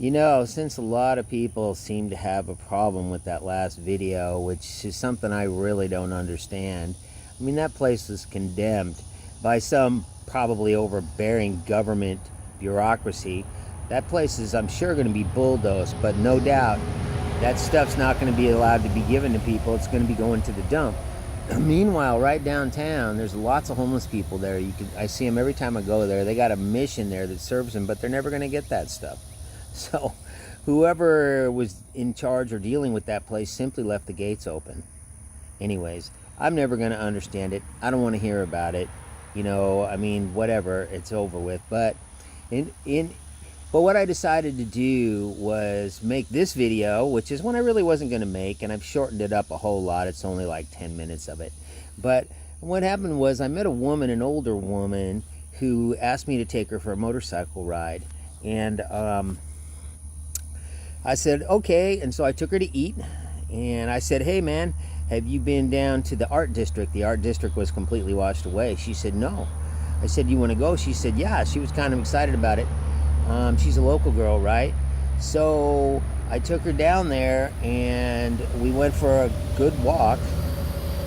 You know, since a lot of people seem to have a problem with that last video, which is something I really don't understand. I mean, that place was condemned by some probably overbearing government bureaucracy. That place is, I'm sure, going to be bulldozed, but no doubt that stuff's not going to be allowed to be given to people. It's going to be going to the dump. Meanwhile, right downtown, there's lots of homeless people there. I see them every time I go there. They got a mission there that serves them, but they're never going to get that stuff. So whoever was in charge or dealing with that place simply left the gates open. Anyways, I'm never going to understand it. I don't want to hear about it. You know, I mean, whatever, it's over with. But what I decided to do was make this video, which is one I really wasn't going to make, and I've shortened it up a whole lot. It's only like 10 minutes of it. But what happened was I met a woman, an older woman, who asked me to take her for a motorcycle ride. And I said, okay. And so I took her to eat. And I said, hey, man, have you been down to the art district? The art district was completely washed away. She said, no. I said, you want to go? She said, yeah. She was kind of excited about it. She's a local girl, right? So I took her down there and we went for a good walk.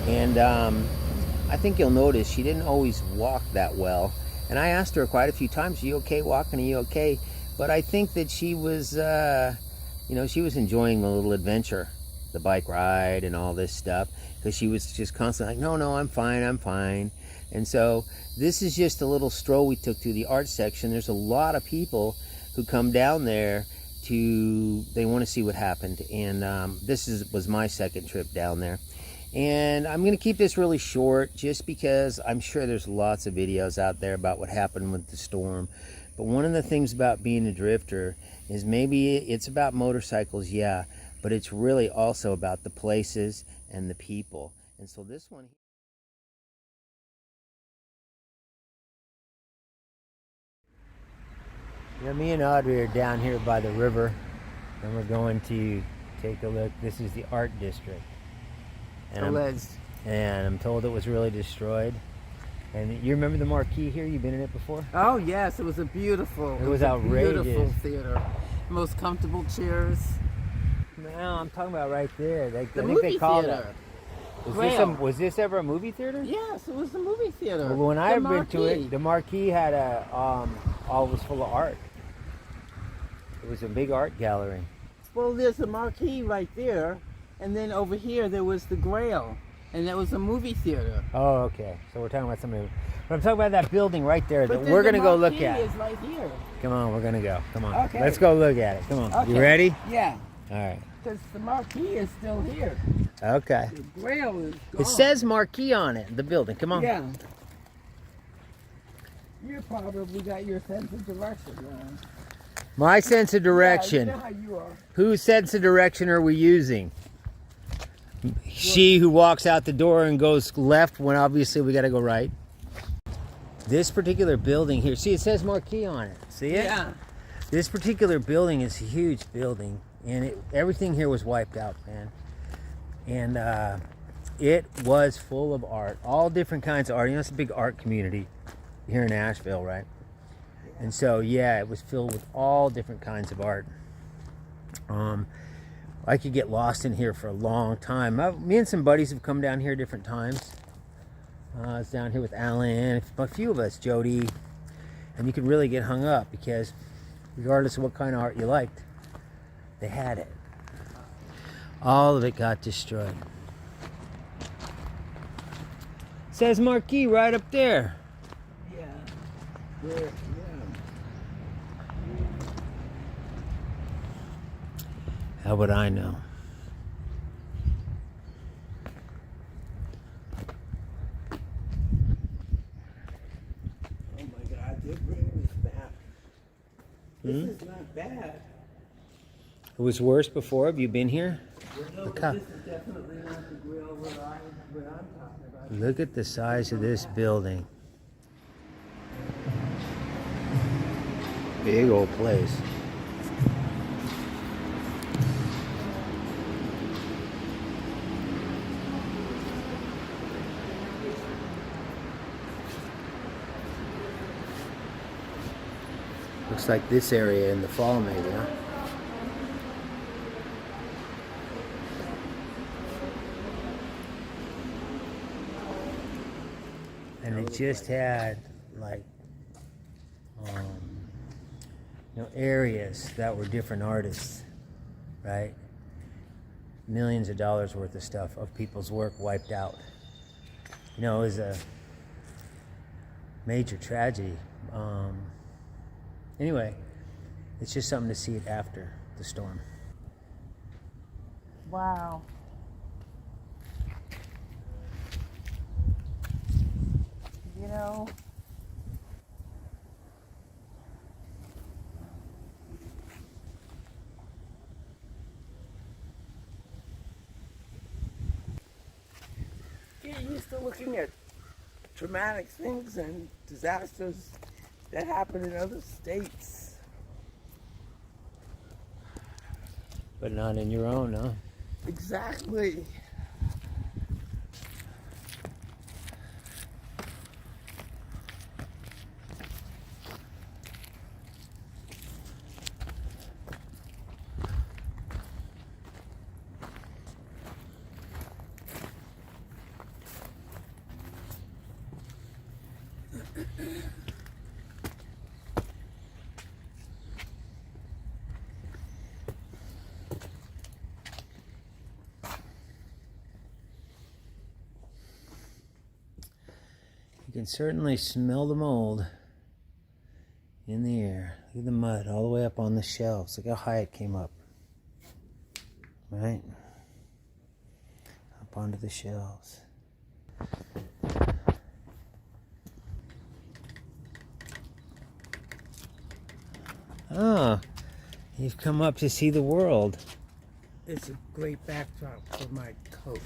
And I think you'll notice she didn't always walk that well. And I asked her quite a few times, are you okay walking? Are you okay? But I think that she was, she was enjoying the little adventure, the bike ride and all this stuff, because she was just constantly like, no, I'm fine. And so this is just a little stroll we took through the art section. There's a lot of people who come down there they want to see what happened. And was my second trip down there. And I'm going to keep this really short just because I'm sure there's lots of videos out there about what happened with the storm. But one of the things about being a drifter is maybe it's about motorcycles, yeah, but it's really also about the places and the people. And so this one... Yeah, me and Audrey are down here by the river, and we're going to take a look. This is the art district. And I'm told it was really destroyed. And you remember the marquee here? You've been in it before? Oh yes, it was a beautiful. It was outrageous. Beautiful theater. Most comfortable chairs. No, I'm talking about right there. I think movie they called theater. it. Was this ever a movie theater? Yes, it was a movie theater. Well, when I've been to it, the marquee had all was full of art. It was a big art gallery. Well, there's a marquee right there, and then over here there was the Grail, and that was a movie theater. Oh, okay. So we're talking about something. But I'm talking about that building right there that we're going to go look at. The marquee is right here. Come on, we're going to go. Come on. Okay. Let's go look at it. Come on. Okay. You ready? Yeah. All right. Because the marquee is still here. Okay. The Grail is gone. It says marquee on it, the building. Come on. Yeah. You probably got your sense of direction wrong. My sense of direction. Yeah, you know how you are. Whose sense of direction are we using? She who walks out the door and goes left when obviously we got to go right. This particular building here, see, it says marquee on it. See it? Yeah. This particular building is a huge building, and everything here was wiped out, man. And it was full of art, all different kinds of art. You know, it's a big art community here in Asheville, right? And so, yeah, it was filled with all different kinds of art. I could get lost in here for a long time. Me and some buddies have come down here different times. I was down here with Alan, a few of us, Jody, and you could really get hung up because regardless of what kind of art you liked, they had it. All of it got destroyed. It says marquee right up there. Yeah. Yeah. How would I know? Oh my God, they're bringing this back. This is not bad. It was worse before. Have you been here? No, Look, this is definitely not the Grail what I'm talking about. look at the size of this building. Big old place. Looks like this area in the fall maybe, huh? just had like areas that were different artists, right? Millions of dollars worth of stuff of people's work wiped out. It was a major tragedy. Anyway, it's just something to see it after the storm. Wow. Get used to looking at traumatic things and disasters that happen in other states. But not in your own, huh? Exactly. You can certainly smell the mold in the air. Look at the mud all the way up on the shelves. Look how high it came up. Right? Up onto the shelves. Oh, you've come up to see the world. It's a great backdrop for my coat.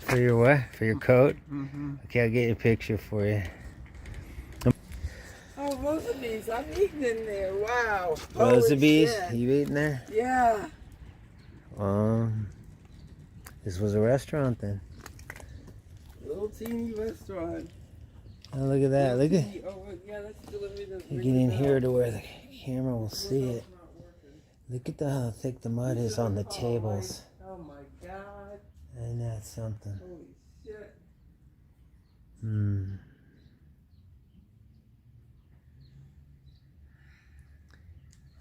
For your what? For your coat? Mm-hmm. Okay, I'll get a picture for you. Oh, Rosabee's. I'm eating in there. Wow. Rosabee's? Holy shit. You eating there? Yeah. This was a restaurant then. Little teeny restaurant. Oh, look at that. Look at. Oh, yeah, that's delivery. You get in here to where the camera will see it. Look at how thick the mud is on the tables. Oh my God. Isn't that something? Holy shit.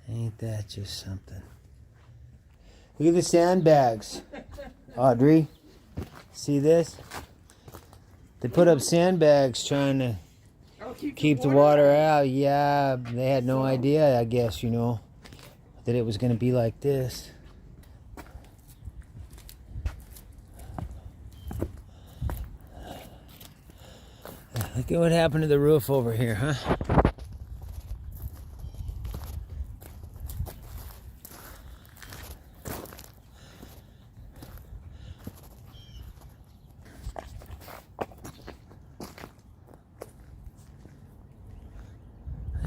Ain't that just something? Look at the sandbags. Audrey, see this? They put up sandbags trying to keep the water out. Yeah, they had no idea, I guess, that it was going to be like this. Look at what happened to the roof over here, huh?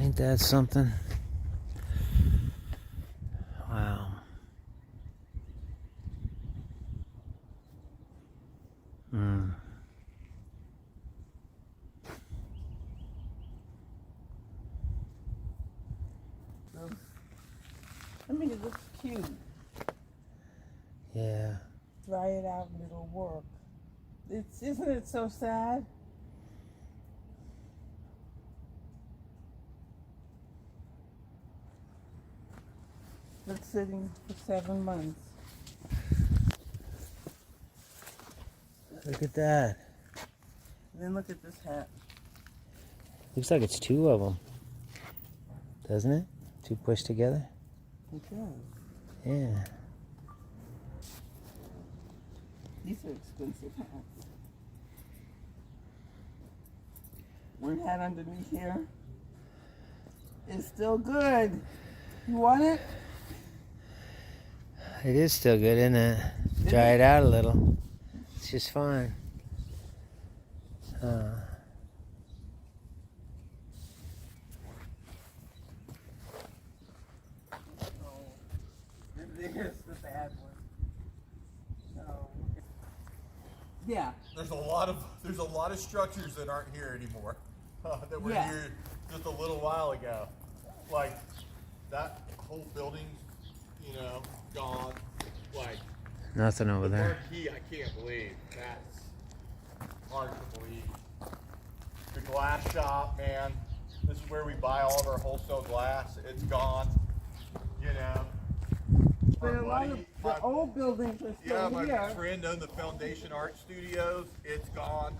Ain't that something? Wow. I mean, it looks cute. Yeah. Dry it out and it'll work. Isn't it so sad? It's sitting for 7 months. Look at that. And then look at this hat. Looks like it's two of them. Doesn't it? Two pushed together? It does. Yeah. These are expensive hats. One hat underneath here is still good. You want it? It is still good, isn't it? Dry it out a little. It's just fine. There's the bad one. So, yeah. There's a lot of structures that aren't here anymore that were here just a little while ago. Like that whole building, gone. Like Nothing over the there. marquee, I can't believe that's hard to believe. The glass glass shop, man. This is where we buy all of our wholesale glass. It's gone. You know. But a lot of the old buildings are Yeah, still my here. friend owned the Foundation Art Studios. It's gone.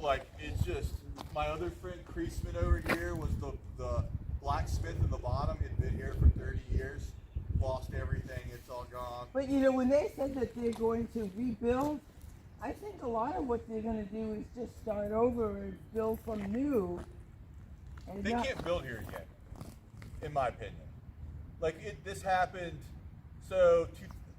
Like, it's just, my other friend, Creasman over here, was the blacksmith in the bottom. He'd been here for 30 years. Lost everything. It's all gone. But you know, when they said that they're going to rebuild, I think a lot of what they're going to do is just start over and build from new. And They can't build here yet, in my opinion. Like, this happened, so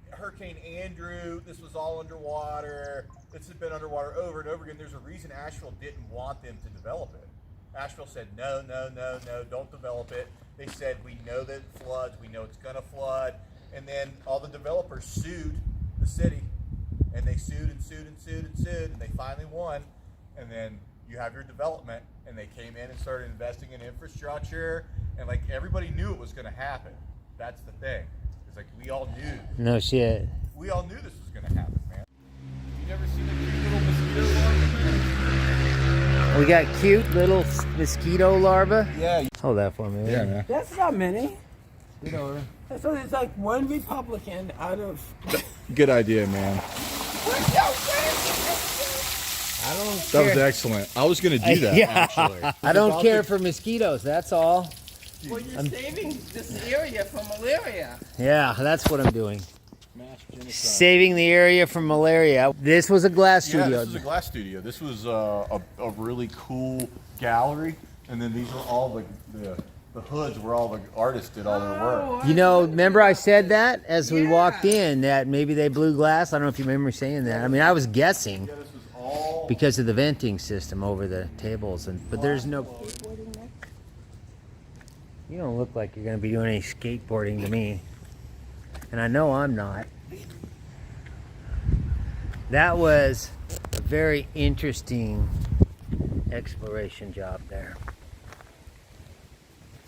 Hurricane Andrew, this was all underwater. This has been underwater over and over again. There's a reason Asheville didn't want them to develop it. Asheville said, no, no, no, no, don't develop it. They said, we know that it floods, we know it's gonna flood. And then all the developers sued the city, and they sued and sued and sued and sued, and they finally won. And then you have your development, and they came in and started investing in infrastructure, and like everybody knew it was gonna happen. That's the thing. It's like we all knew. No shit. We all knew this was gonna happen, man. You never seen a cute little mosquito larva? We got cute little mosquito larvae. Yeah. Hold that for me. Yeah, man. that's not many. You know. So it's like one Republican out of. Good idea, man. I don't That was care. excellent. I was gonna do that. Yeah. Actually. I don't care for mosquitoes. That's all. Well, you're saving this area from malaria. Yeah, that's what I'm doing. Saving the area from malaria. This was a glass Yeah, studio. this was a glass studio. This was a really cool gallery, and then these were all the hoods where all the artists did all their work. You know, remember I said that as we walked in, that maybe they blew glass? I don't know if you remember saying that. I mean, I was guessing Yeah, this was all. because of the venting system over the tables, but there's no. You don't look like you're going to be doing any skateboarding to me. And I know I'm not. That was a very interesting exploration job there.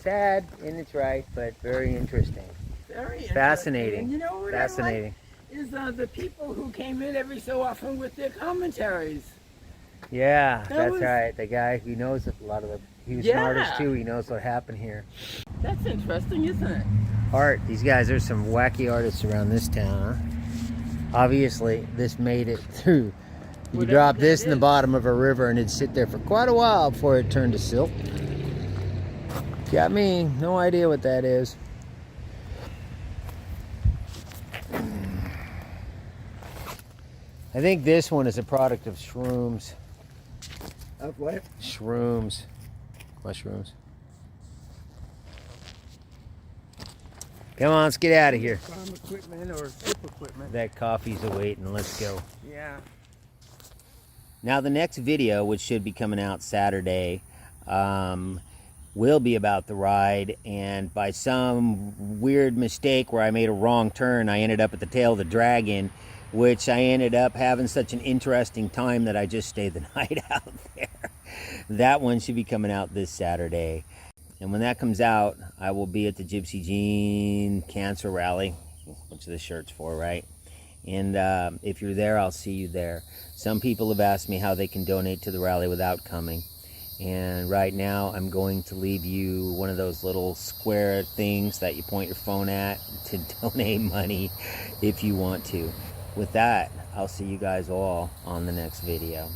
Sad in its right, but very interesting. Very interesting. Fascinating. And you know what Fascinating. I like is the people who came in every so often with their commentaries. Yeah, That that's was- right. The guy who knows a lot of the. He was Yeah. an artist too. He knows what happened here. That's interesting, isn't it? Art. These guys, there's some wacky artists around this town, huh? Obviously, this made it through. You could Whatever drop that this in the is. bottom of a river and it'd sit there for quite a while before it turned to silk. Got me. No idea what that is. I think this one is a product of shrooms. Of what? Shrooms. Mushrooms. Come on, let's get out of here. Farm equipment or ship equipment. That coffee's awaiting. Let's go. Yeah. Now the next video, which should be coming out Saturday, will be about the ride, and by some weird mistake where I made a wrong turn, I ended up at the tail of the dragon, which I ended up having such an interesting time that I just stayed the night out there. That one should be coming out this Saturday. And when that comes out, I will be at the Gypsy Jean Cancer Rally, which this shirt's for, right? And if you're there, I'll see you there. Some people have asked me how they can donate to the rally without coming. And right now, I'm going to leave you one of those little square things that you point your phone at to donate money if you want to. With that, I'll see you guys all on the next video.